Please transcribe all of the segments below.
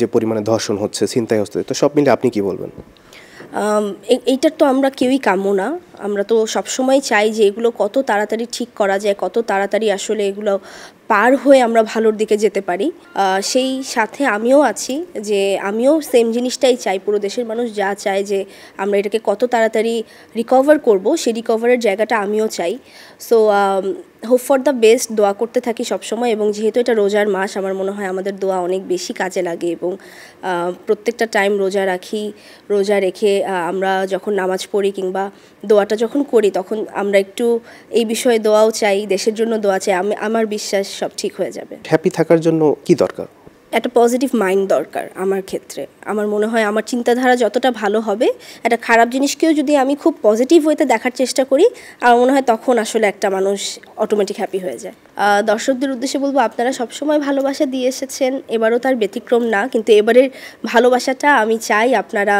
যে পরিমাণে ধর্ষণ হচ্ছে, ছিনতাই হচ্ছে, তো সব মিলে আপনি কি বলবেন? এইটার তো আমরা কেউই কাম্য না। আমরা তো সবসময় চাই যে এগুলো কত তাড়াতাড়ি ঠিক করা যায়, কত তাড়াতাড়ি আসলে এগুলো পার হয়ে আমরা ভালোর দিকে যেতে পারি। সেই সাথে আমিও আছি, যে আমিও সেম জিনিসটাই চাই। পুরো দেশের মানুষ যা চায় যে আমরা এটাকে কত তাড়াতাড়ি রিকভার করব, সেই রিকভারের জায়গাটা আমিও চাই। So hope for the best, দোয়া করতে থাকি সবসময়। এবং যেহেতু এটা রোজার মাস, আমার মনে হয় আমাদের দোয়া অনেক বেশি কাজে লাগে। এবং প্রত্যেকটা টাইম রোজা রাখি, রোজা রেখে আমরা যখন নামাজ পড়ি কিংবা দোয়াটা যখন করি, তখন আমরা একটু এই বিষয়ে দোয়াও চাই, দেশের জন্য দোয়া চাই। আমার বিশ্বাস সব ঠিক হয়ে যাবে। হ্যাপি থাকার জন্য কি দরকার? একটা পজিটিভ মাইন্ড দরকার আমার ক্ষেত্রে। আমার মনে হয় আমার চিন্তাধারা যতটা ভালো হবে, একটা খারাপ জিনিসকেও যদি আমি খুব পজিটিভ ওয়েতে দেখার চেষ্টা করি, আমার মনে হয় তখন আসলে একটা মানুষ অটোমেটিক হ্যাপি হয়ে যায়। দর্শকদের উদ্দেশ্যে বলবো, আপনারা সবসময় ভালোবাসা দিয়ে এসেছেন, এবারও তার ব্যতিক্রম না। কিন্তু এবারের ভালোবাসাটা আমি চাই আপনারা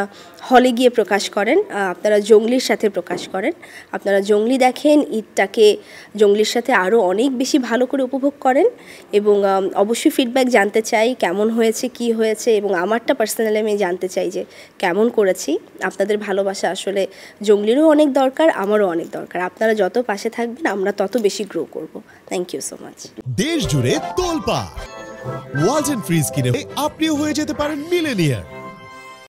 হলে গিয়ে প্রকাশ করেন, আপনারা জঙ্গলির সাথে প্রকাশ করেন, আপনারা জঙ্গলি দেখেন, ঈদটাকে জঙ্গলির সাথে আরও অনেক বেশি ভালো করে উপভোগ করেন। এবং অবশ্যই ফিডব্যাক জানতে চাই, কেমন হয়েছে, কি হয়েছে। এবং আমারটা পার্সোনালি আমি জানতে চাই যে কেমন করেছি। আপনাদের ভালোবাসা আসলে জঙ্গলিরও অনেক দরকার, আমারও অনেক দরকার। আপনারা যত পাশে থাকবেন, আমরা তত বেশি গ্রো করব। Thank you so much. দেশ জুড়ে তোলপাড় ওয়ালটন ফ্রিজ কিনে আপনিও হয়ে যেতে পারেন মিলেনিয়ার।